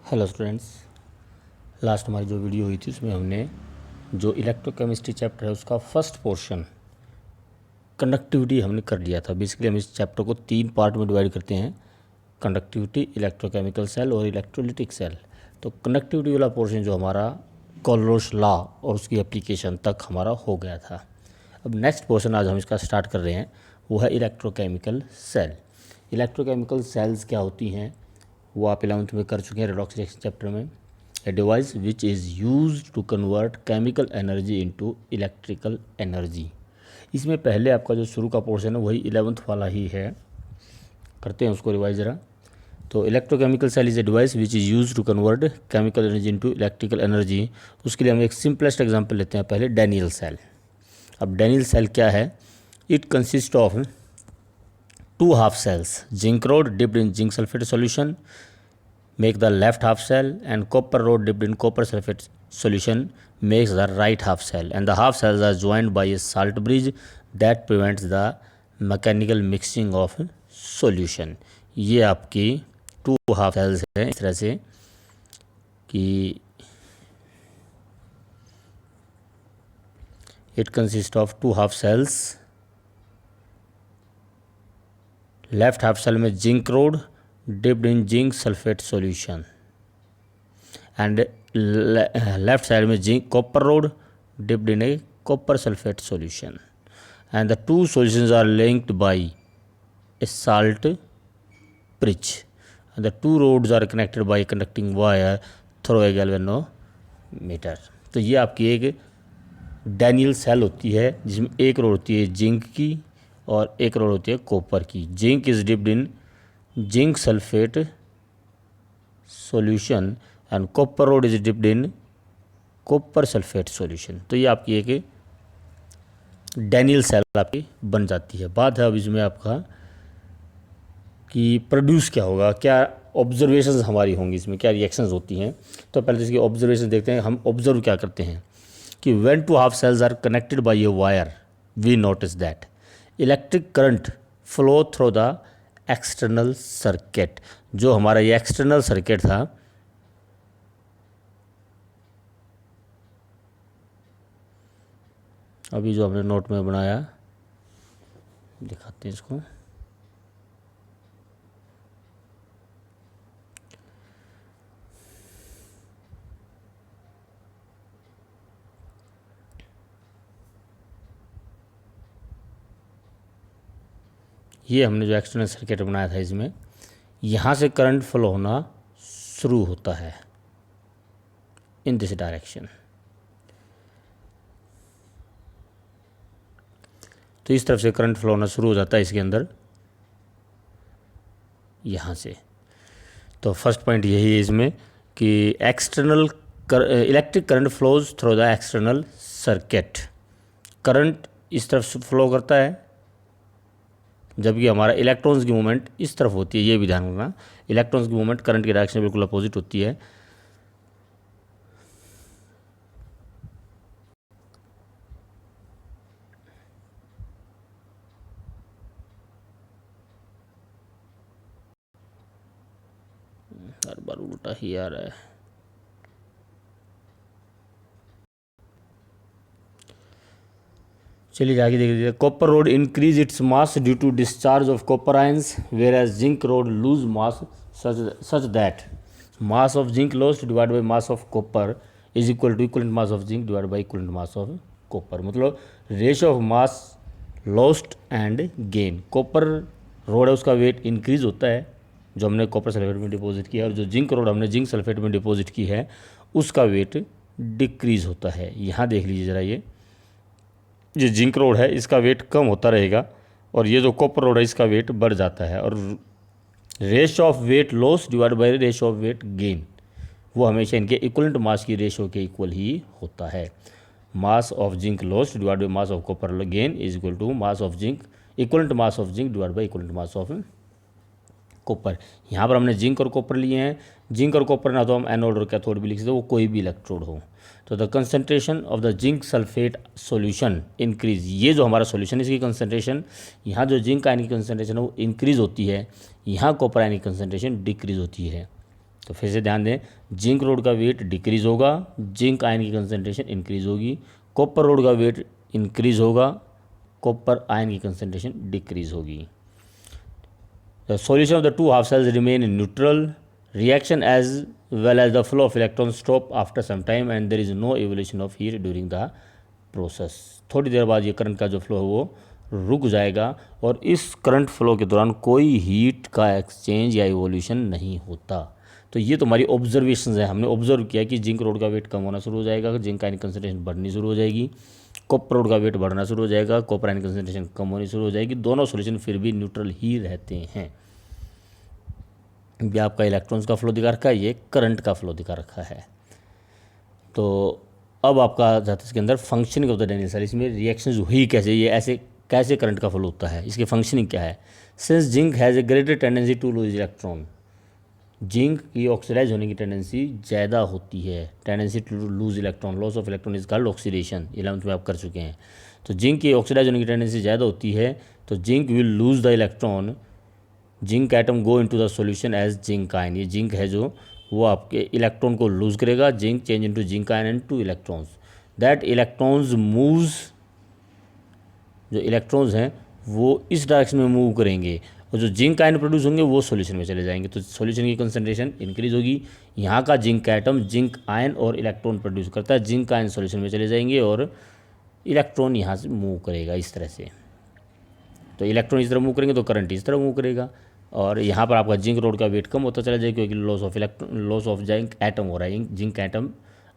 Hello students. Last हमारी जो video हुई थी उसमें हमने जो इलेक्ट्रोकेमिस्ट्री चैप्टर है उसका फर्स्ट पोर्शन कंडक्टिविटी हमने कर लिया था। बेसिकली हम इस चैप्टर को 3 पार्ट में डिवाइड करते हैं, कंडक्टिविटी, इलेक्ट्रोकेमिकल सेल और इलेक्ट्रोलिटिक सेल। तो कंडक्टिविटी वाला पोर्शन जो हमारा कोलरोश लॉ और उसकी एप्लीकेशन तक हमारा हो गया था। अब नेक्स्ट पोर्शन आज हम इसका स्टार्ट कर रहे हैं, वो है इलेक्ट्रोकेमिकल सेल। इलेक्ट्रोकेमिकल सेल्स क्या होती हैं वो आप 11th में कर चुके हैं रेडॉक्स रिएक्शन चैप्टर में। A device which is used to convert chemical energy into electrical energy. इसमें पहले आपका जो शुरू का पोर्शन है वही 11th वाला ही है, करते हैं उसको रिवाइज ज़रा। तो electrochemical cell is a device which is use to convert chemical energy into electrical energy. उसके लिए हम एक सिंपलेस्ट एग्जांपल लेते हैं पहले, डैनियल सेल। अब डैनियल सेल क्या है? It consist of 2 half cells, zinc rod dipped in zinc sulfate solution make the left half cell, and copper rod dipped in copper sulfate solution makes the right half cell, and the half cells are joined by a salt bridge that prevents the mechanical mixing of solution। ये आपकी 2 half cells हैं इस तरह से कि it consists of 2 half cells, left half cell में zinc rod dipped in zinc sulphate solution, and left side में zinc copper rod dipped in a copper sulphate solution, and the 2 solutions are linked by a salt bridge, and the 2 rods are connected by conducting wire through a galvanometer. तो ये आपकी एक Daniel cell होती है जिसमें एक road होती है जिंक की और एक रोड होती है कॉपर की। Zinc is dipped in zinc sulphate solution and copper road is dipped in copper sulphate solution. तो ये आपकी एक डैनियल सेल आपकी बन जाती है। बात है अब इसमें आपका कि प्रोड्यूस क्या होगा, क्या ऑब्जर्वेशंस हमारी होंगी, इसमें क्या रिएक्शंस होती हैं। तो पहले इसकी ऑब्जर्वेशन देखते हैं। हम ऑब्जर्व क्या करते हैं कि when 2 half cells are connected by a wire we notice that electric current flow through the external circuit. जो हमारा ये एक्सटर्नल सर्किट था अभी जो हमने नोट में बनाया, दिखाते हैं इसको। ये हमने जो एक्सटर्नल सर्किट बनाया था इसमें यहाँ से करंट फ्लो होना शुरू होता है इन दिस डायरेक्शन। तो इस तरफ से करंट फ्लो होना शुरू हो जाता है इसके अंदर, यहाँ से। तो फर्स्ट पॉइंट यही है इसमें कि external electric current flows through the external circuit. Current इस तरफ से फ्लो करता है जबकि हमारा इलेक्ट्रॉन्स की मूवमेंट इस तरफ होती है। ये भी ध्यान रखना, इलेक्ट्रॉन्स की मूवमेंट करंट की डायरेक्शन बिल्कुल अपोजिट होती है। हर बार उल्टा ही आ रहा है। चलिए आगे देख लीजिए। Copper rod increase its mass due to discharge of copper ions whereas zinc rod lose mass such that mass of zinc lost divide by mass of copper is equal to equivalent mass of zinc divide by equivalent mass of copper. मतलब ratio of mass lost and gain. Copper rod है उसका weight increase होता है जो हमने copper sulphate में deposit किया है, और जो जिंक रोड हमने जिंक सल्फेट में डिपॉजिट की है उसका वेट डिक्रीज होता है। यहाँ देख लीजिए ज़रा, ये जिंक रोड है इसका वेट कम होता रहेगा और ये जो कॉपर रोड है इसका वेट बढ़ जाता है। और ratio of weight loss divide bye ratio of weight gain वो हमेशा इनके इक्वलेंट मास की रेशियो के इक्वल ही होता है। Mass of zinc loss divide by mass of copper gain is equal to mass of zinc equivalent mass of zinc divide by equivalent mass of copper. यहाँ पर हमने जिंक और कॉपर लिए हैं। जिंक और कॉपर ना तो हम एनोड और कैथोड भी लिख सकते, वो कोई भी इलेक्ट्रोड हो। तो the concentration of the zinc sulphate solution increase. ये जो हमारा सॉल्यूशन इसकी कंसंट्रेशन, यहाँ जो जिंक आयन की कंसंट्रेशन है वो इंक्रीज होती है, यहाँ कॉपर आयन की कंसंट्रेशन डिक्रीज होती है। तो फिर से ध्यान दें, जिंक रोड का वेट डिक्रीज होगा, जिंक आयन की कंसंट्रेशन इंक्रीज होगी। कॉपर रोड का वेट इंक्रीज होगा, कॉपर आयन की कंसंट्रेशन डिक्रीज होगी। The solution of the two half cells remain in neutral, reaction as well as the flow of electron stop after some time and there is no evolution of heat during the process. थोड़ी देर बाद ये current का जो flow है वो रुक जाएगा और इस करंट फ्लो के दौरान कोई हीट का एक्सचेंज या इवोल्यूशन नहीं होता। तो ये तो हमारी ऑब्जर्वेशन है, हमने ऑब्जर्व किया कि जिंक रोड का वेट कम होना शुरू हो जाएगा, जिंक आयन कंसंट्रेशन बढ़नी शुरू हो जाएगी, कॉपर रोड का वेट बढ़ना शुरू हो जाएगा, कॉपर आयन कंसंट्रेशन कम होनी शुरू हो जाएगी। दोनों सॉल्यूशन फिर भी न्यूट्रल ही रहते हैं। ये आपका इलेक्ट्रॉन्स का फ्लो दिखा रखा है, ये करंट का फ्लो दिखा रखा है। तो अब आपका जाता है इसके अंदर functioning of the Daniell cell, इसमें रिएक्शंस हुई कैसे, ये ऐसे कैसे करंट का फ्लो होता है, इसकी फंक्शनिंग क्या है। Since zinc has a greater tendency to lose electron, zinc की ऑक्सीडाइज होने की टेंडेंसी ज़्यादा होती है, tendency to lose electron, loss of electron is called oxidation, 11th में आप कर चुके हैं। तो जिंक की ऑक्सीडाइज होने की टेंडेंसी ज़्यादा होती है, तो zinc will lose the electron, zinc atom go into the solution as zinc ion. ये जिंक है जो वो आपके इलेक्ट्रॉन को लूज करेगा, zinc change into zinc ion and two electrons, that electrons moves, जो इलेक्ट्रॉन्स हैं वो इस डायरेक्शन में मूव करेंगे और जो जिंक आयन प्रोड्यूस होंगे वो सॉल्यूशन में चले जाएंगे। तो सॉल्यूशन की कंसंट्रेशन इंक्रीज होगी। यहाँ का जिंक एटम जिंक आयन और इलेक्ट्रॉन प्रोड्यूस करता है, जिंक आयन सॉल्यूशन में चले जाएंगे और इलेक्ट्रॉन यहाँ से मूव करेगा इस तरह से। तो इलेक्ट्रॉन इस तरह मूव करेंगे तो करंट इस तरह मूव करेगा और यहाँ पर आपका जिंक रोड का वेट कम होता चला जाएगा क्योंकि लॉस ऑफ जिंक एटम हो रहा है, जिंक एटम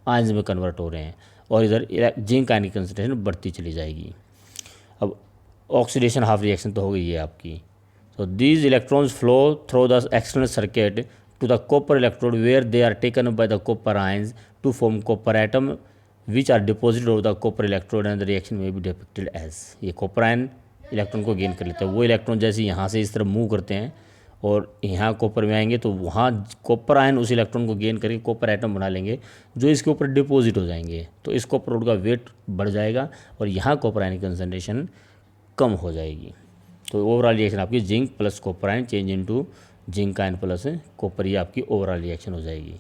आयंस में कन्वर्ट हो रहे हैं और इधर जिंक आयन की कंसंट्रेशन बढ़ती चली जाएगी। अब ऑक्सीडेशन हाफ रिएक्शन तो हो गई है आपकी। So these electrons flow through the external circuit to the copper electrode where they are taken up by the copper ions to form copper atom which are deposited over the copper electrode and the reaction may be depicted as, ये copper ion electron को gain कर लेता है। वो electron जैसे यहाँ से इस तरह मूव करते हैं और यहाँ कॉपर में आएंगे तो वहाँ कॉपर आयन उस इलेक्ट्रॉन को गेन करके कॉपर एटम बना लेंगे जो इसके ऊपर डिपॉजिट हो जाएंगे। तो इस कॉपर रोड का वेट बढ़ जाएगा और यहाँ कॉपर आयन की कंसंट्रेशन कम हो जाएगी। तो ओवरऑल रिएक्शन आपकी zinc plus copper ion change into zinc ion plus copper, ये आपकी ओवरऑल रिएक्शन हो जाएगी।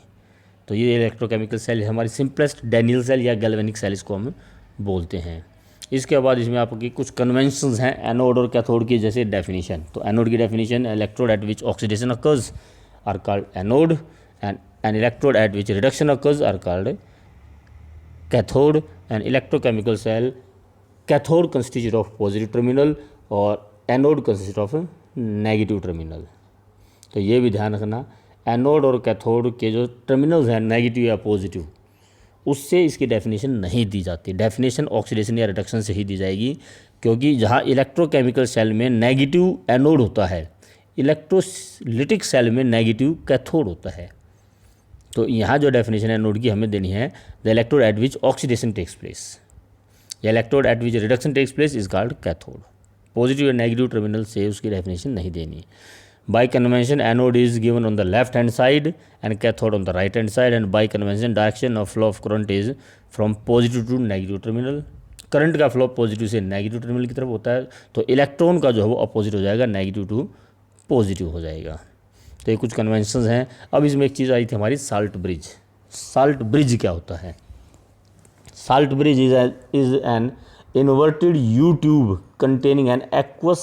तो ये इलेक्ट्रोकेमिकल सेल है हमारी सिंपलेस्ट डैनियल सेल या गैल्वेनिक सेल इसको हम बोलते हैं। इसके बाद इसमें आपकी कुछ कन्वेंशंस हैं एनोड और कैथोड की, जैसे डेफिनेशन। तो एनोड की definition, electrode at which oxidation occurs are called anode and an electrode at which reduction occurs are called cathode. And electrochemical cell cathode constitute of positive terminal और anode consist of negative terminal. तो ये भी ध्यान रखना, anode और cathode के जो terminals हैं नेगेटिव या पॉजिटिव, उससे इसकी डेफिनेशन नहीं दी जाती। डेफिनेशन ऑक्सीडेशन या रिडक्शन से ही दी जाएगी क्योंकि जहाँ इलेक्ट्रोकेमिकल सेल में नेगेटिव एनोड होता है, इलेक्ट्रोलिटिक सेल में नेगेटिव कैथोड होता है। तो यहाँ जो डेफिनेशन एनोड की हमें देनी है, the electrode at which oxidation takes place या electrode at which reduction takes place is called cathode. Positive या नेगेटिव टर्मिनल से उसकी डेफिनेशन नहीं देनी। By convention anode is given on the left hand side and cathode on the right hand side and by convention direction of flow of current is from positive to negative terminal. Current का flow positive से negative terminal की तरफ होता है, तो electron का जो है वो अपोजिट हो जाएगा, नेगेटिव टू पॉजिटिव हो जाएगा। तो ये कुछ कन्वेंशंस हैं। अब इसमें एक चीज़ आई थी हमारी साल्ट ब्रिज। साल्ट ब्रिज क्या होता है? Salt bridge is an inverted U tube containing an aqueous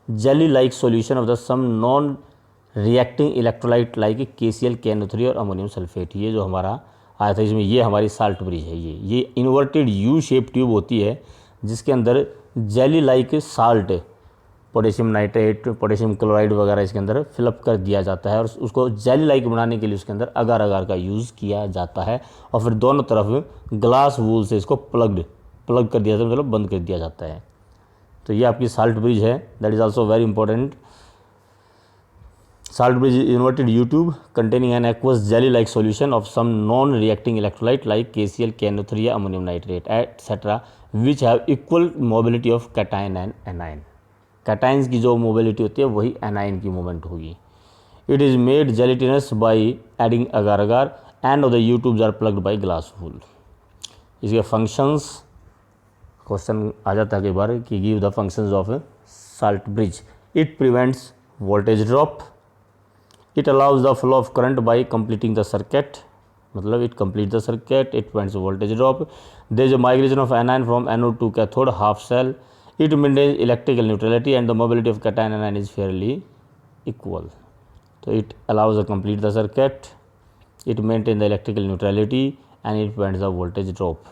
jelly-like solution of the some non-reacting electrolyte like KCl, KNO3 और अमोनियम सल्फेट। ये जो हमारा आया था इसमें, ये हमारी साल्ट ब्रिज है। ये इन्वर्टेड U शेप ट्यूब होती है जिसके अंदर jelly like salt, potassium nitrate, potassium chloride वगैरह इसके अंदर फिलअप कर दिया जाता है और उसको जेली लाइक बनाने के लिए उसके अंदर अगार अगार का यूज़ किया जाता है और फिर दोनों तरफ ग्लास वूल से इसको प्लग कर दिया जाता है, मतलब बंद कर दिया जाता है। तो ये आपकी साल्ट ब्रिज है, that is also very important. Salt bridge inverted U tube containing an aqueous jelly like solution of some non-reacting electrolyte like KCl, KNO3 या ammonium nitrate etc. which have equal mobility of cation and anion। Cations की जो mobility होती है वही A9 की movement होगी। It is made gelatinous by adding agar agar and of the U tubes are plugged by glass wool. इसके functions question आ जाता है कई बार कि give the functions of salt bridge. It prevents voltage drop, it allows the flow of current by completing the circuit, मतलब it complete the circuit, it prevents voltage drop, there is a migration of anion from anode to cathode half cell, it maintains electrical neutrality and the mobility of cation anion is fairly equal. तो it allows the complete the circuit, it maintain the electrical neutrality and it prevents the voltage drop.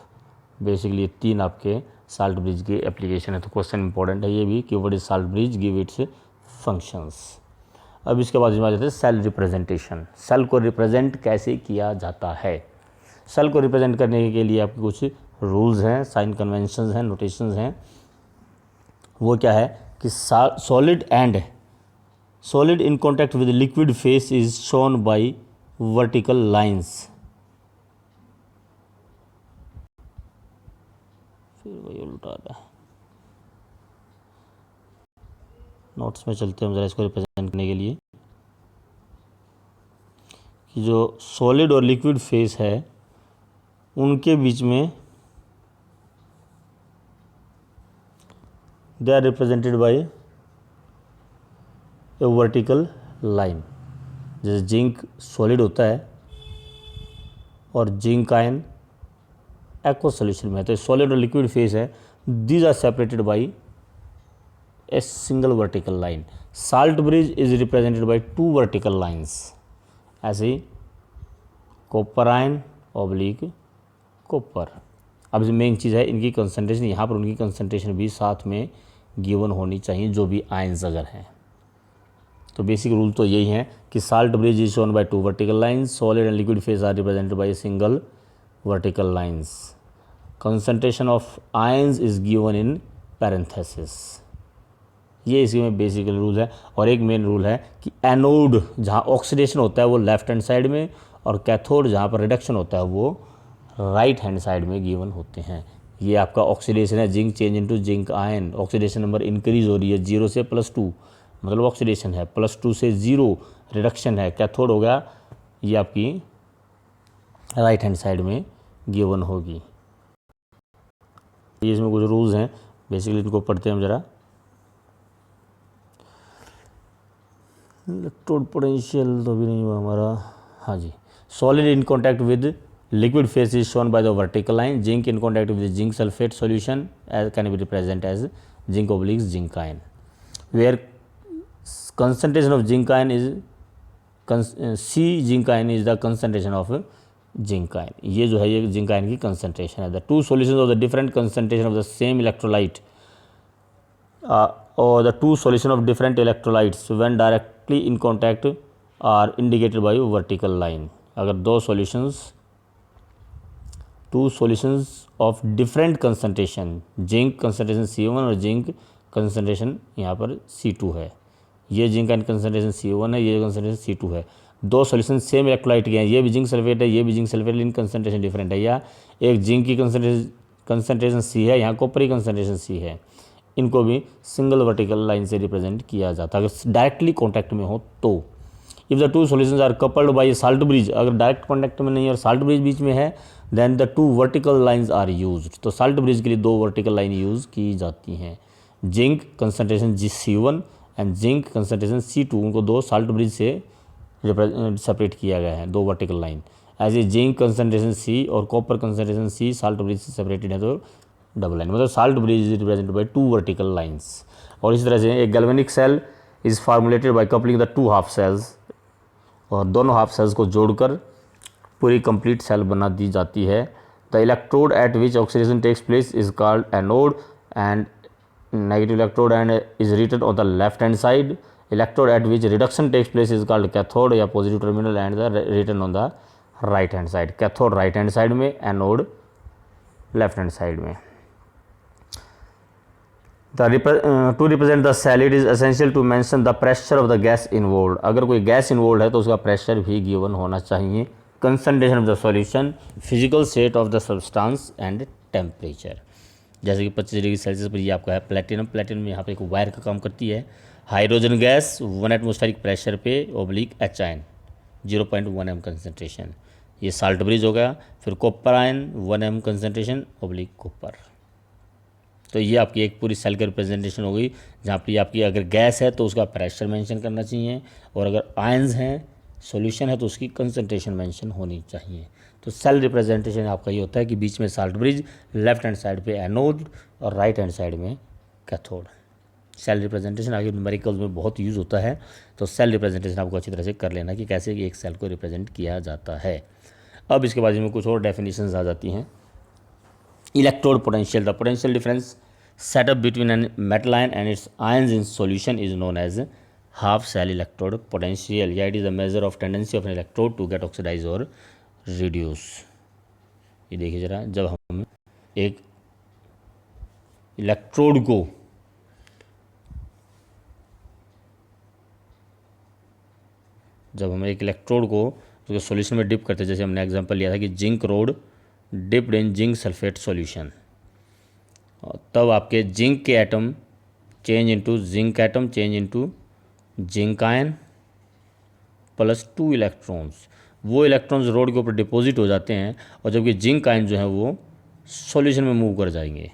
Basically ये तीन आपके salt bridge के application है। तो question important है ये भी कि what is salt bridge, give its functions. अब इसके बाद इसमें आ जाते हैं सेल रिप्रेजेंटेशन। सेल को रिप्रेजेंट कैसे किया जाता है। सेल को रिप्रेजेंट करने के लिए आपके कुछ रूल्स हैं, साइन कन्वेंशंस हैं, नोटेशंस हैं। वो क्या है कि solid in contact with liquid phase is shown bye vertical lines. फिर वही उल्टा रहा है, नोट्स में चलते हैं हम जरा इसको रिप्रेजेंट करने के लिए कि जो सॉलिड और लिक्विड फेस है उनके बीच में they are represented by a vertical line. जैसे जिंक सॉलिड होता है और जिंक आयन एक्वा सॉल्यूशन में है, तो सॉलिड और लिक्विड फेस है, these are separated by a single vertical line. Salt bridge is represented by two vertical lines. ऐसे ही कॉपर आयन ऑब्लिक कॉपर। अब इसमें मेन चीज़ है इनकी कंसंट्रेशन, यहाँ पर उनकी कंसंट्रेशन भी साथ में गिवन होनी चाहिए जो भी आयंस अगर हैं। तो बेसिक रूल तो यही है कि salt bridge is shown by two vertical lines, solid and liquid phase are represented by single vertical lines, concentration of ions is given in parenthesis. ये इसी में बेसिकल रूल है। और एक मेन रूल है कि एनोड जहाँ ऑक्सीडेशन होता है वो लेफ्ट हैंड साइड में, और कैथोड जहाँ पर रिडक्शन होता है वो राइट हैंड साइड में गिवन होते हैं। ये आपका ऑक्सीडेशन है, zinc change into zinc ion, oxidation number increase हो रही है 0 से +2, मतलब ऑक्सीडेशन है, +2 से 0 रिडक्शन है, कैथोड हो गया, ये आपकी राइट हैंड साइड में गिवन होगी। ये इसमें कुछ रूल्स हैं, बेसिकली इनको पढ़ते हैं हम जरा। इलेक्ट्रोड पोटेंशियल तो भी नहीं हुआ हमारा, हाँ जी। Solid in contact with liquid phase is shown by the vertical line, zinc in contact with zinc sulphate solution as can be represent as zinc oblique zinc ion, where concentration of zinc ion is C zinc ion is the concentration of zinc ion। ये जो है ये zinc ion की concentration है। The two solutions of the different concentration of the same electrolyte or the two solution of different electrolytes when directly in contact are indicated by vertical line। अगर दो solutions of different concentration, zinc concentration C1 और zinc concentration यहाँ पर C2 है, ये zinc ion concentration C1 है, ये concentration C2 है। दो सॉल्यूशन सेम इलेक्ट्रोलाइट के हैं, ये भी जिंक सल्फेट है, ये भी जिंक सल्फेट, लेकिन कंसनट्रेशन डिफरेंट है। या एक जिंक की कंसनट्रेशन C है, यहाँ कॉपर की कंसनट्रेशन C है, इनको भी सिंगल वर्टिकल लाइन से रिप्रेजेंट किया जाता है अगर डायरेक्टली कॉन्टैक्ट में हो तो। If the two solutions are coupled by salt bridge, अगर डायरेक्ट कॉन्टैक्ट में नहीं है और साल्ट ब्रिज बीच में है, then the two vertical lines are used. तो साल्ट ब्रिज के लिए दो वर्टिकल लाइन यूज़ की जाती हैं। Zinc concentration C1 and zinc concentration C2, उनको दो साल्ट ब्रिज से सेपरेट किया गया है, दो वर्टिकल लाइन। ऐसे जिंक कंसनट्रेशन C और copper concentration C salt bridge से सेपरेटेड है तो डबल लाइन, मतलब salt bridge is represented by two vertical lines. और इस तरह से एक galvanic cell is formulated by coupling the two half cells, और दोनों हाफ सेल्स को जोड़कर पूरी कंप्लीट सेल बना दी जाती है। The electrode at which oxidation takes place is called anode and negative electrode and is written on the left hand side. Electrode at which reduction takes place is called cathode या positive terminal and the written on the right hand side. Cathode right hand side में, anode left hand side में। To represent the cell it is essential to mention the pressure of the gas involved। अगर कोई gas involve है तो उसका pressure भी given होना चाहिए। Concentration of the solution, physical state of the substance and temperature. जैसे कि 25 डिग्री सेल्सियस पर ये आपका है प्लेटिनम। प्लेटिनम यहाँ पर एक वायर का काम करती है। हाइड्रोजन गैस 1 एटमॉस्फेरिक प्रेशर पे oblique H ion 0.1 m concentration, ये साल्ट ब्रिज हो गया। फिर copper ion 1 m concentration oblique copper. तो ये आपकी एक पूरी सेल की रिप्रेजेंटेशन हो गई, जहाँ पर आपकी अगर गैस है तो उसका प्रेशर मेंशन करना चाहिए, और अगर आयंस हैं, सॉल्यूशन है, तो उसकी कंसंट्रेशन मेंशन होनी चाहिए। तो सेल रिप्रेजेंटेशन आपका ये होता है कि बीच में salt bridge, left hand side पे एनोड और राइट हैंड साइड में कैथोड। सेल रिप्रेजेंटेशन आगे न्यूमेरिकल्स में बहुत यूज़ होता है, तो सेल रिप्रेजेंटेशन आपको अच्छी तरह से कर लेना कि कैसे एक सेल को रिप्रेजेंट किया जाता है। अब इसके बाद में कुछ और डेफिनेशंस आ जाती हैं। Electrode potential, the potential difference set up between an metal ion and its ions in solution is known as half cell electrode potential, या it is a measure of tendency of an electrode to get oxidise और reduce. ये देखिए ज़रा, जब हम एक electrode को उसके सॉल्यूशन में डिप करते हैं, जैसे हमने एग्जांपल लिया था कि zinc rod dipped in zinc sulphate solution, तब आपके जिंक के atom change into zinc atom change into zinc ion plus 2 electrons. वो इलेक्ट्रॉन्स रोड के ऊपर डिपॉजिट हो जाते हैं, और जबकि जिंक आयन जो है वो सॉल्यूशन में मूव कर जाएंगे।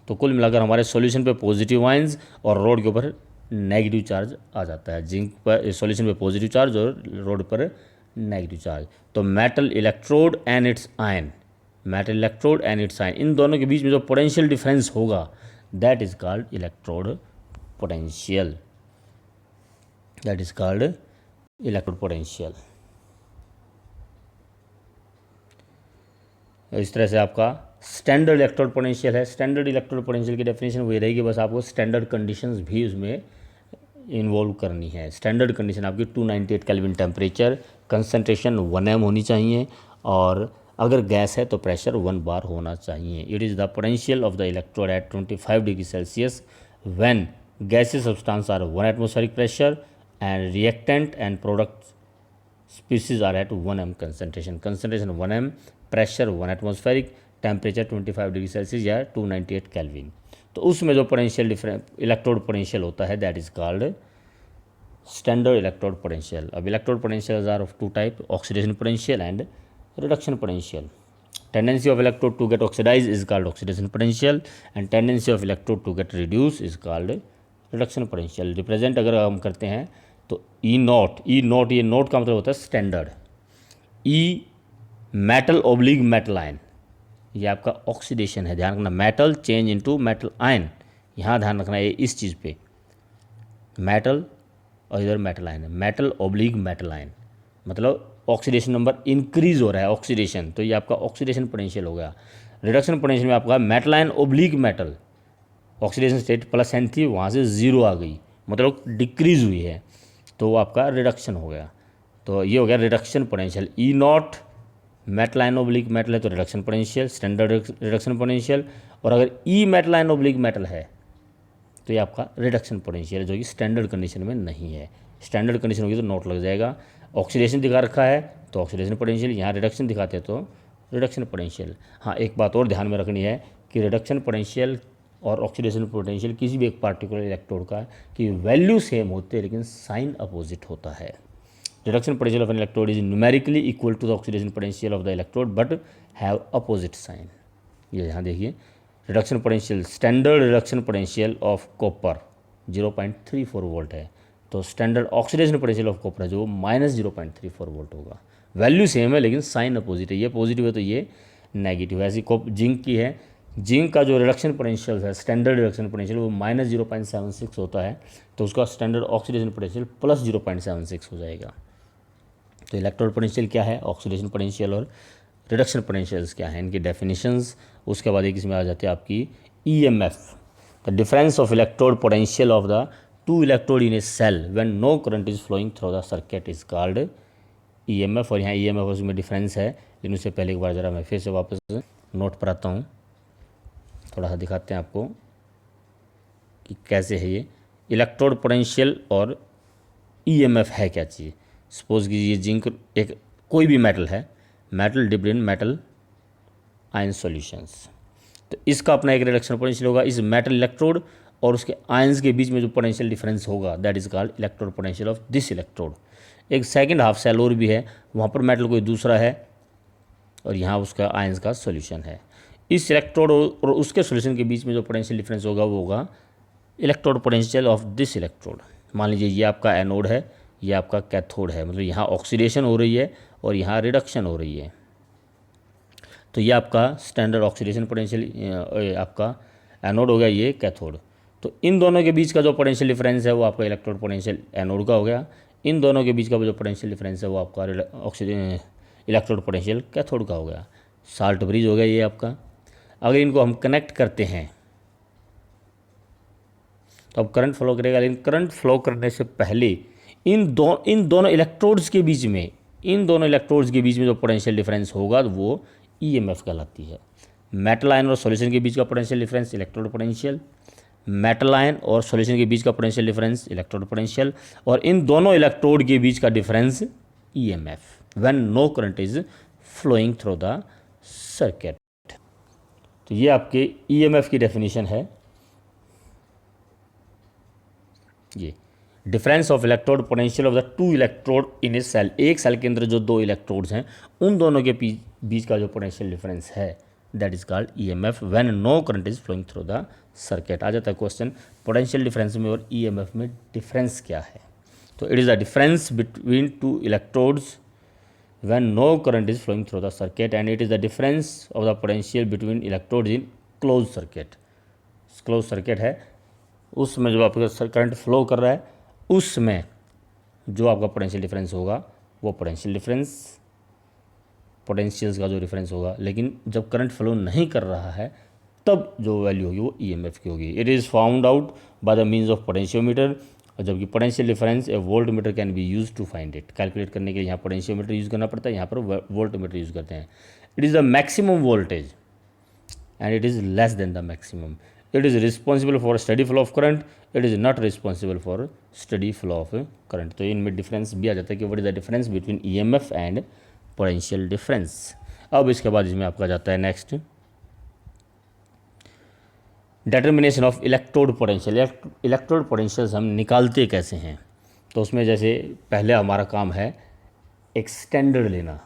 तो कुल मिलाकर हमारे सॉल्यूशन पे पॉजिटिव आयंस और रोड के ऊपर नेगेटिव चार्ज आ जाता है। जिंक पर सॉल्यूशन पे पॉजिटिव चार्ज और रोड पर नेगेटिव चार्ज। तो metal electrode and its ion, metal electrode and its ion, इन दोनों के बीच में जो पोटेंशियल डिफरेंस होगा that is called electrode potential, that is called electrode potential. इस तरह से आपका स्टैंडर्ड इलेक्ट्रोड पोटेंशियल है। स्टैंडर्ड इलेक्ट्रोड पोटेंशियल की डेफिनेशन वही रहेगी, बस आपको स्टैंडर्ड कंडीशंस भी उसमें इन्वॉल्व करनी है। स्टैंडर्ड कंडीशन आपकी 298 केल्विन टेम्परेचर, कंसंट्रेशन 1 m होनी चाहिए, और अगर गैस है तो प्रेशर 1 bar होना चाहिए। It is the potential of the electrode at 25 degree Celsius when gases substance are 1 atmospheric pressure and reactant and product species are at 1 m concentration, 1 m, pressure 1 atmospheric, temperature 25 degree Celsius या 298 kelvin. तो उसमें जो potential difference electrode potential होता है that is called standard electrode potential. अब electrode potential are of 2 type, oxidation potential and reduction potential. Tendency of electrode to get oxidise is called oxidation potential, and tendency of electrode to get reduce is called reduction potential. Represent अगर हम करते हैं तो ई not, ये note का मतलब होता है स्टैंडर्ड। ई मेटल ओब्लिग मेटल आयन, ये आपका ऑक्सीडेशन है, ध्यान रखना, metal change into metal ion, यहाँ ध्यान रखना है इस चीज़ पे, मेटल और इधर मेटल आयन है, मेटल ओब्लिग मेटल आयन, मतलब ऑक्सीडेशन नंबर इंक्रीज हो रहा है, ऑक्सीडेशन, तो ये आपका ऑक्सीडेशन पोटेंशियल हो गया। रिडक्शन पोटेंशियल में आपका metal ion oblique metal, oxidation state plus n थी, वहाँ से 0 आ गई, मतलब डिक्रीज हुई है, तो वो आपका रिडक्शन हो गया। तो ये हो गया reduction potential. E not metal ion oblique metal है तो reduction potential, standard reduction potential, और अगर ई मेटल आयन ओब्लिक मेटल है तो ये आपका रिडक्शन पोटेंशियल, जो कि स्टैंडर्ड कंडीशन में नहीं है। स्टैंडर्ड कंडीशन होगी तो नोट लग जाएगा। ऑक्सीडेशन दिखा रखा है तो ऑक्सीडेशन पोटेंशियल, यहाँ रिडक्शन दिखाते हैं तो रिडक्शन पोटेंशियल। हाँ, एक बात और ध्यान में रखनी है कि रिडक्शन पोटेंशियल और ऑक्सीडेशन पोटेंशियल किसी भी एक पार्टिकुलर इलेक्ट्रोड का कि वैल्यू सेम होते हैं लेकिन साइन अपोजिट होता है। Reduction potential of an electrode is numerically equal to the oxidation potential of the electrode but have opposite sign. ये यहाँ देखिए, reduction potential, standard reduction potential of copper 0.34 volt है, तो standard oxidation potential of copper है जो -0.34 volt होगा। Value same है लेकिन साइन अपोजिट है, ये पॉजिटिव है तो ये नेगेटिव है। ऐसी जिंक की है, जिंक का जो रिडक्शन पोटेंशियल है, स्टैंडर्ड रिडक्शन पोटेंशियल वो -0.76 होता है, तो उसका स्टैंडर्ड ऑक्सीडेशन पोटेंशियल +0.76 हो जाएगा। तो इलेक्ट्रोड पोटेंशियल क्या है, ऑक्सीडेशन पोटेंशियल और रिडक्शन पोटेंशियल्स क्या है, इनकी डेफिनेशंस। उसके बाद एक इसमें आ जाती है आपकी EMF, the difference of electrode potential of the 2 electrode in a cell when no current is flowing through the circuit is called EMF। और यहाँ EMF उसमें डिफरेंस है, लेकिन उससे पहले एक बार ज़रा मैं फिर से वापस नोट पर आता हूँ, थोड़ा सा दिखाते हैं आपको कि कैसे है ये इलेक्ट्रोड पोटेंशियल और EMF है क्या चीज़। सपोज कीजिए जिंक एक कोई भी मेटल है, metal dipped in metal ion solutions, तो इसका अपना एक रिडक्शन पोटेंशियल होगा। इस मेटल इलेक्ट्रोड और उसके आयंस के बीच में जो पोटेंशियल डिफरेंस होगा that is called electrode potential of this electrode. एक सेकंड हाफ सेल और भी है, वहाँ पर मेटल कोई दूसरा है और यहाँ उसका आयंस का सॉल्यूशन है। इस इलेक्ट्रोड और उसके सॉल्यूशन के बीच में जो पोटेंशियल डिफरेंस होगा वो होगा electrode potential of this electrode. मान लीजिए ये आपका एनोड है, ये आपका कैथोड है, मतलब यहाँ ऑक्सीडेशन हो रही है और यहाँ रिडक्शन हो रही है। तो ये आपका स्टैंडर्ड ऑक्सीडेशन पोटेंशियल आपका एनोड हो गया, ये कैथोड। तो इन दोनों के बीच का जो पोटेंशियल डिफरेंस है वो आपका इलेक्ट्रोड पोटेंशियल एनोड का हो गया। इन दोनों के बीच का जो पोटेंशियल डिफरेंस है वो आपका इलेक्ट्रोड पोटेंशियल कैथोड का हो गया। साल्ट ब्रिज हो गया ये आपका। अगर इनको हम कनेक्ट करते हैं तो अब करंट फ्लो करेगा, लेकिन करंट फ्लो करने से पहले इन दोनों इलेक्ट्रोड्स के बीच में जो पोटेंशियल डिफरेंस होगा वो ईएमएफ कहलाती है। मेटल आयन और सॉल्यूशन के बीच का potential difference electrode potential, metal ion और सॉल्यूशन के बीच का पोटेंशियल डिफरेंस इलेक्ट्रोड पोटेंशियल, और इन दोनों इलेक्ट्रोड के बीच का difference EMF when no current is flowing through the circuit. तो ये आपके ईएमएफ की डेफिनेशन है। ये difference of electrode potential of the two electrode in a cell. एक सेल के अंदर जो दो इलेक्ट्रोड्स हैं उन दोनों के बीच का जो पोटेंशियल डिफरेंस है that is called EMF when no current is flowing through the circuit. आ जाता है क्वेश्चन पोटेंशियल डिफरेंस में और ईएमएफ में डिफरेंस क्या है। तो it is the difference between two electrodes when no current is flowing through the circuit, and it is the difference of the potential between electrodes in closed circuit। closed circuit है, उसमें जो आपका current flow कर रहा है उसमें जो आपका पोटेंशियल डिफरेंस होगा वो पोटेंशियल्स का जो डिफरेंस होगा। लेकिन जब करंट फ्लो नहीं कर रहा है तब जो वैल्यू होगी वो ईएमएफ की होगी। It is found out by the means of potentiometer, और जबकि potential difference a volt meter can be use to find it. Calculate करने के लिए यहाँ पोटेंशियोमीटर यूज़ करना पड़ता है, यहाँ पर वोल्ट मीटर यूज़ करते हैं। It is the maximum voltage and it is less than the maximum. It is responsible for steady flow of current, it is not responsible for steady flow of current. तो इनमें difference भी आ जाता है कि what is the difference between EMF and potential difference. अब इसके बाद इसमें आपका जाता है next determination of electrode potential. Electrode potentials हम निकालते कैसे हैं। तो उसमें जैसे पहले हमारा काम है एक स्टैंडर्ड लेना।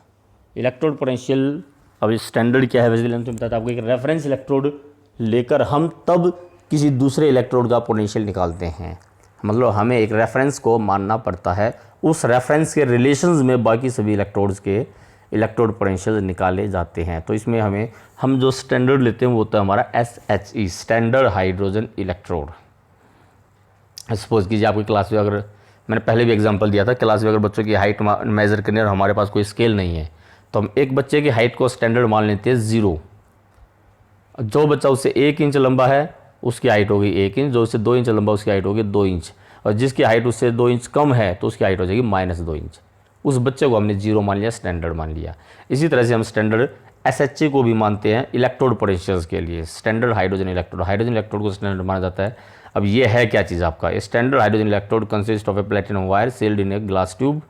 इलेक्ट्रोड पोटेंशियल, अब स्टैंडर्ड क्या है वैसे तो बताता आपको। एक रेफरेंस इलेक्ट्रोड लेकर हम तब किसी दूसरे इलेक्ट्रोड का पोटेंशियल निकालते हैं। मतलब हमें एक रेफरेंस को मानना पड़ता है, उस रेफरेंस के रिलेशंस में बाकी सभी इलेक्ट्रोड्स के इलेक्ट्रोड पोटेंशियल निकाले जाते हैं। तो इसमें हम जो स्टैंडर्ड लेते हैं वो होता है हमारा SHE, standard hydrogen electrode. Suppose कीजिए आपकी क्लास में, अगर मैंने पहले भी एग्जांपल दिया था, क्लास में अगर बच्चों की हाइट मेज़र करने और हमारे पास कोई स्केल नहीं है तो हम एक बच्चे की हाइट को स्टैंडर्ड मान लेते हैं 0। जो बच्चा उससे 1 इंच लंबा है उसकी हाइट होगी 1 इंच, जो उससे 2 इंच लंबा उसकी हाइट होगी 2 इंच, और जिसकी हाइट उससे 2 इंच कम है तो उसकी हाइट हो जाएगी -2 इंच। उस बच्चे को हमने 0 मान लिया, स्टैंडर्ड मान लिया। इसी तरह से हम स्टैंडर्ड SHE को भी मानते हैं इलेक्ट्रोड पोटेंशियल्स के लिए। स्टैंडर्ड हाइड्रोजन इलेक्ट्रोड को स्टैंडर्ड माना जाता है। अब ये है क्या चीज़ आपका, standard hydrogen electrode consist of a platinum wire sealed in a glass tube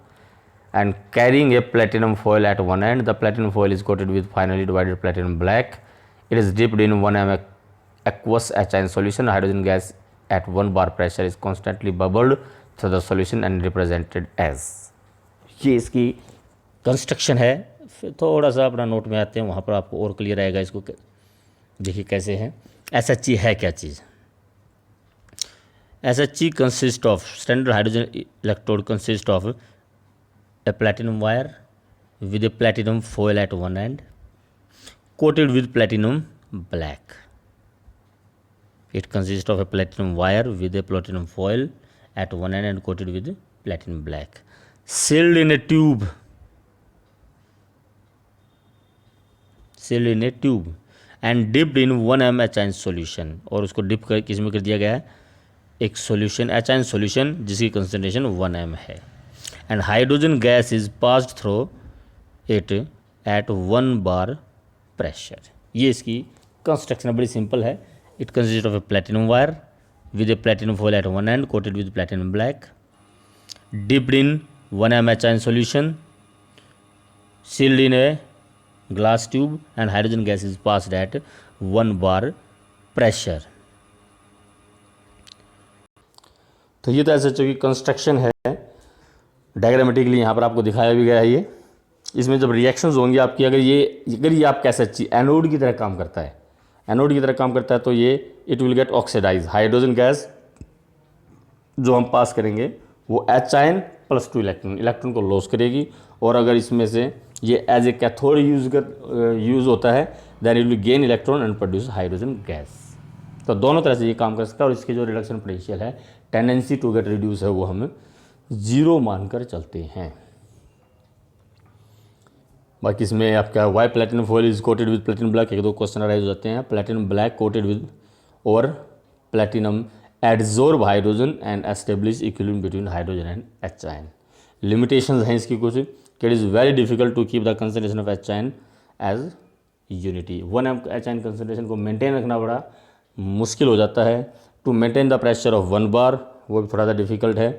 and carrying a platinum foil at one end. The platinum foil is coated with finely divided platinum black. It is dipped in 1 m aqueous HIN solution. Hydrogen gas at 1 bar pressure is constantly bubbled through the solution and represented as। ये इसकी construction है। फिर थोड़ा सा अपना note में आते हैं, वहाँ पर आपको और क्लियर आएगा। इसको देखिए कैसे है। SHE है क्या चीज़। SHE consist of, standard hydrogen electrode consist of a platinum wire with a platinum foil at one end coated with platinum black. It consists of a platinum wire with a platinum foil at one end and coated with platinum black, sealed in a tube and dipped in 1 m HIN solution। और उसको dip कर किस में कर दिया गया है, एक सॉल्यूशन HIN सॉल्यूशन जिसकी कंसंट्रेशन 1 m है। and hydrogen gas is passed through it at 1 bar pressure। ये इसकी कंस्ट्रक्शन बड़ी सिंपल है। It consist of a platinum wire with A platinum foil at one end coated with platinum black, dipped in 1 m HIN solution, sealed in a glass tube and hydrogen gas is passed at 1 bar pressure। तो ये तो ऐसे की construction है। Diagrammatically यहाँ पर आपको दिखाया भी गया है। ये इसमें जब रिएक्शंस होंगी आपकी, अगर ये आपका SHE एनोड की तरह काम करता है, एनोड की तरह काम करता है, तो ये it will get oxidise. Hydrogen gas जो हम पास करेंगे वो H ion plus 2 electron, electron को लॉस करेगी। और अगर इसमें से ये एज ए कैथोड यूज़ होता है, then it will gain electron and produce hydrogen gas. तो दोनों तरह से ये काम कर सकता है। और इसके जो रिडक्शन पोटेंशियल है, टेंडेंसी टू गेट रिड्यूस है, वो हम 0 मानकर चलते हैं। बाकी इसमें आपका वाई platinum foil is coated with platinum black, एक दो क्वेश्चन अराइज हो जाते हैं। प्लेटिनम ब्लैक कोटेड विद और platinum adsorb hydrogen and establish equilibrium between hydrogen and H ion. Limitations हैं इसकी कुछ, कि it is very difficult to keep the concentration of H ion as unity. 1 H ion concentration को maintain रखना बड़ा मुश्किल हो जाता है। To maintain the pressure of 1 बार, वो भी थोड़ा सा डिफिकल्ट है,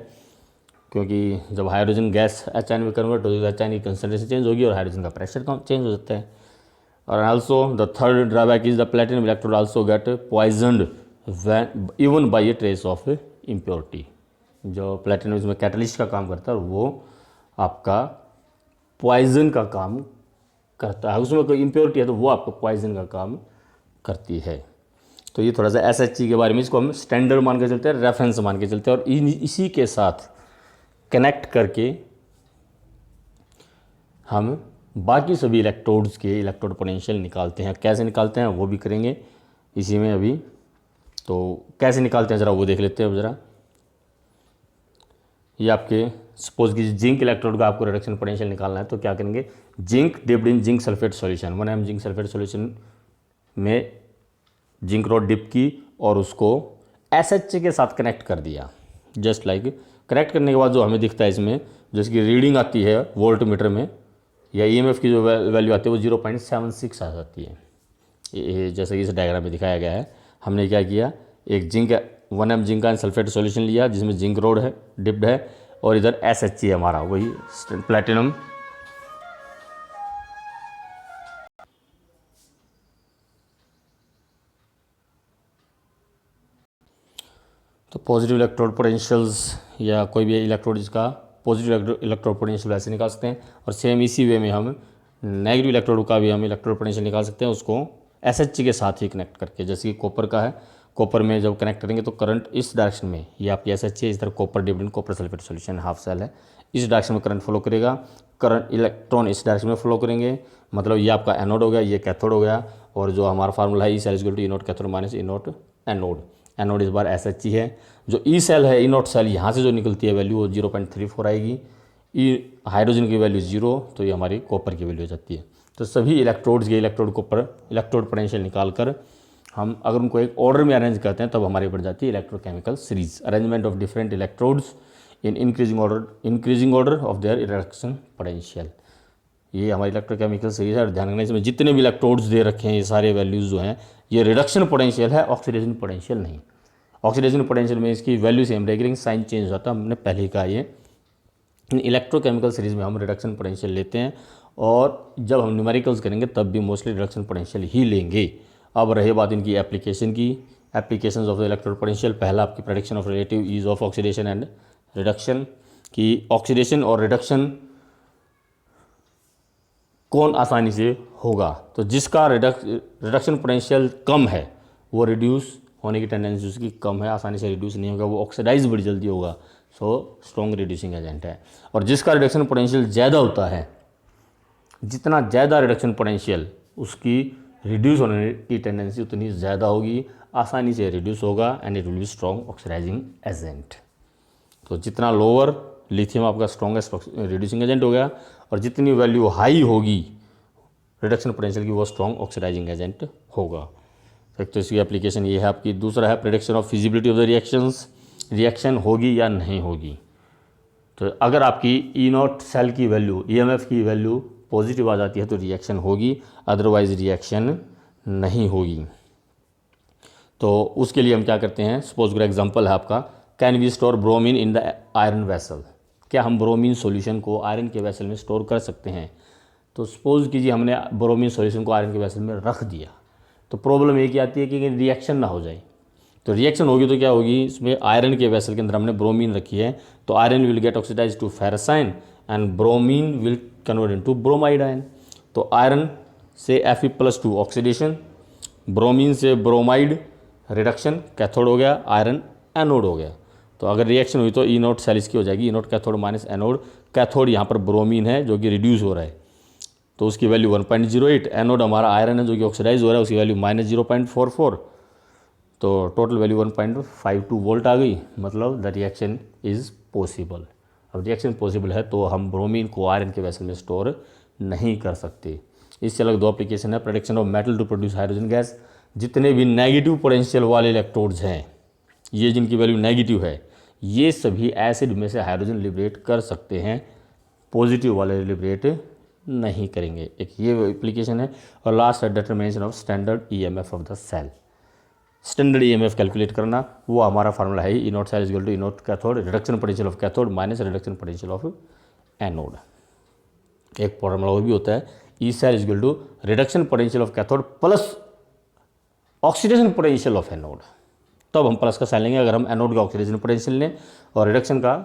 क्योंकि जब हाइड्रोजन गैस H आयन में कन्वर्ट होगी तो H आयन की कंसंट्रेशन चेंज होगी और हाइड्रोजन का प्रेशर चेंज हो जाता है। और also the third drawback is the platinum electrode also get poisoned even by A trace of impurity. जो प्लेटिनम इसमें कैटलिस्ट का काम करता है, वो आपका पॉइजन का काम करता है। उसमें कोई इम्प्योरिटी है तो वो आपको पॉइजन का काम करती है। तो ये थोड़ा सा SHG के बारे में, इसको हम स्टैंडर्ड मान के चलते हैं, रेफरेंस मान के चलते हैं, और इसी के साथ कनेक्ट करके हम बाकी सभी इलेक्ट्रोड्स के इलेक्ट्रोड पोटेंशियल निकालते हैं। कैसे निकालते हैं वो भी करेंगे इसी में अभी। तो कैसे निकालते हैं ज़रा वो देख लेते हैं ज़रा। ये आपके सपोज कि जिंक इलेक्ट्रोड का आपको रिडक्शन पोटेंशियल निकालना है, तो क्या करेंगे, zinc dipped in zinc sulphate solution, 1 mg zinc sulphate solution में जिंक रॉड डिप की और उसको SHG के साथ कनेक्ट कर दिया। जस्ट लाइक कनेक्ट करने के बाद जो हमें दिखता है इसमें, जिसकी रीडिंग आती है वोल्ट मीटर में, या EMF की जो वैल्यू आती है वो 0.76 आ जाती है। ये जैसे कि इस डायग्राम में दिखाया गया है। हमने क्या किया, एक जिंक 1 mg जिंक का सल्फेट सॉल्यूशन लिया जिसमें जिंक रोड है, डिप्ड है, और इधर SHG है हमारा, वही प्लेटिनम। तो पॉजिटिव इलेक्ट्रोड पोटेंशियल्स या कोई भी इलेक्ट्रोड जिसका पॉजिटिव इलेक्ट्रोड पोटेंशियल वैसे निकाल सकते हैं। और सेम इसी वे में हम नेगेटिव इलेक्ट्रोड का भी हम इलेक्ट्रोड पोटेंशियल निकाल सकते हैं, उसको SHG के साथ ही कनेक्ट करके। जैसे कि कॉपर का है, कॉपर में जब कनेक्ट करेंगे तो करंट इस डायरेक्शन में, ये आपकी SHG है, इस तरह copper dipped in copper sulphate solution half cell है, इस डायरेक्शन में करंट फ्लो करेगा, करंट इलेक्ट्रॉन इस डायरेक्शन में फ्लो करेंगे। मतलब ये आपका एनोड हो गया, ये कैथोड हो गया। और जो हमारा फार्मूला है, E cell is equal to E naught cathode minus E naught anode. Anode इस बार SHG है। जो ई सेल है, ई नॉट सेल, यहाँ से जो निकलती है वैल्यू वो 0.34 आएगी। ई हाइड्रोजन की वैल्यू 0, तो ये हमारी कॉपर की वैल्यू हो जाती है। तो सभी इलेक्ट्रोड्स के इलेक्ट्रोड कॉपर इलेक्ट्रोड पोटेंशियल निकाल कर हम अगर उनको एक ऑर्डर में अरेंज करते हैं, तब हमारी बढ़ जाती है electrochemical series, arrangement of different electrodes in increasing order of their reduction potential. ये हमारी इलेक्ट्रोकेमिकल सीरीज है। और ध्यान रखना, इसमें जितने भी इलेक्ट्रोड्स दे रखे हैं, ये सारे वैल्यूज़ जो हैं, ये रिडक्शन पोटेंशियल है, ऑक्सीडेशन पोटेंशियल नहीं। ऑक्सीडेशन पोटेंशियल में इसकी वैल्यू सेम रहेगी लेकिन साइन चेंज हो जाता है, हमने पहले ही कहा। ये इन इलेक्ट्रोकेमिकल सीरीज में हम रिडक्शन पोटेंशियल लेते हैं, और जब हम न्यूमेरिकल्स करेंगे तब भी मोस्टली रिडक्शन पोटेंशियल ही लेंगे। अब रही बात इनकी एप्लीकेशन की, applications of the electrode potential. पहला आपकी prediction of relative ease of oxidation and reduction, की ऑक्सीडेशन और रिडक्शन कौन आसानी से होगा। तो जिसका रिडक्शन पोटेंशियल कम है वो रिड्यूस होने की टेंडेंसी उसकी कम है, आसानी से रिड्यूस नहीं होगा, वो ऑक्सीडाइज बड़ी जल्दी होगा, सो स्ट्रॉन्ग रिड्यूसिंग एजेंट है। और जिसका रिडक्शन पोटेंशियल ज़्यादा होता है, जितना ज़्यादा रिडक्शन पोटेंशियल, उसकी रिड्यूस होने की टेंडेंसी उतनी ज़्यादा होगी, आसानी से रिड्यूस होगा, and it will be strong oxidising agent. तो जितना लोअर, लिथियम आपका स्ट्रॉन्गेस्ट रिड्यूसिंग एजेंट हो गया, और जितनी वैल्यू हाई होगी रिडक्शन पोटेंशियल की, वो स्ट्रॉन्ग ऑक्सीडाइजिंग एजेंट होगा। तो इसकी एप्लीकेशन ये है आपकी। दूसरा है prediction of feasibility of the reactions, reaction होगी या नहीं होगी। तो अगर आपकी ई नॉट सेल की वैल्यू, EMF की वैल्यू पॉजिटिव आ जाती है तो रिएक्शन होगी, अदरवाइज रिएक्शन नहीं होगी। तो उसके लिए हम क्या करते हैं, सपोज फॉर एग्जांपल है आपका, can we store bromine in the iron vessel. क्या हम ब्रोमीन सॉल्यूशन को आयरन के वेसल में स्टोर कर सकते हैं। तो सपोज कीजिए हमने ब्रोमीन सॉल्यूशन को आयरन के वेसल में रख दिया, तो प्रॉब्लम ये की आती है कि रिएक्शन ना हो जाए। तो रिएक्शन होगी तो क्या होगी, इसमें आयरन के वेसल के अंदर हमने ब्रोमीन रखी है, तो iron will get oxidise to ferrous ion and bromine will convert into bromide ion. तो आयरन से Fe+2 ऑक्सीडेशन, ब्रोमीन से ब्रोमाइड रिडक्शन कैथोड हो गया, आयरन एनोड हो गया। तो अगर रिएक्शन हुई तो ई नोट सेल इसकी हो जाएगी, E naught cathode minus anode. Cathode यहाँ पर ब्रोमीन है जो कि रिड्यूस हो रहा है, तो उसकी वैल्यू 1.08। एनोड हमारा आयरन है जो कि ऑक्सीडाइज हो रहा है, उसकी वैल्यू -0.44। तो टोटल वैल्यू 1.52 वोल्ट आ गई, मतलब द रिएक्शन इज़ पॉसिबल। अब रिएक्शन पॉसिबल है तो हम ब्रोमीन को आयरन के वेसल में स्टोर नहीं कर सकते। इससे अलग दो एप्लीकेशन है, production of metal to produce hydrogen gas. जितने भी नेगेटिव पोटेंशियल वाले इलेक्ट्रोड्स हैं, ये जिनकी वैल्यू नेगेटिव है, ये सभी एसिड में से हाइड्रोजन लिबरेट कर सकते हैं, पॉजिटिव वाले लिबरेट नहीं करेंगे। एक ये एप्लीकेशन है। और लास्ट है determination of standard EMF of the cell. Standard EMF calculate करना, वो हमारा फार्मूला है E naught cell is equal to E naught cathode reduction potential of cathode minus reduction potential of anode. एक formula वो भी होता है E cell is equal to reduction potential of cathode plus oxidation potential of anode. तब हम plus का sign लेंगे अगर हम एनोड का ऑक्सीडेशन पोटेंशियल लें और रिडक्शन का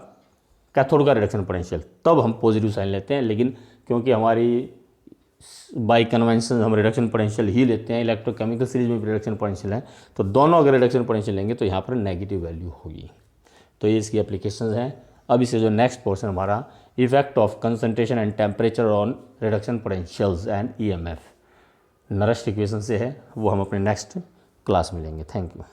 कैथोड का रिडक्शन पोटेंशियल, तब हम पॉजिटिव साइन लेते हैं। लेकिन क्योंकि हमारी बाई कन्वेंशन हम रिडक्शन पोटेंशियल ही लेते हैं, इलेक्ट्रोकेमिकल सीरीज में रिडक्शन पोटेंशियल है, तो दोनों अगर रिडक्शन पोटेंशियल लेंगे तो यहाँ पर नेगेटिव वैल्यू होगी। तो ये इसकी एप्लीकेशंस हैं। अब इससे जो नेक्स्ट पोर्शन हमारा effect of concentration and temperature on reduction potentials and EMF Nernst equation से है, वो हम अपने नेक्स्ट क्लास में लेंगे। Thank you.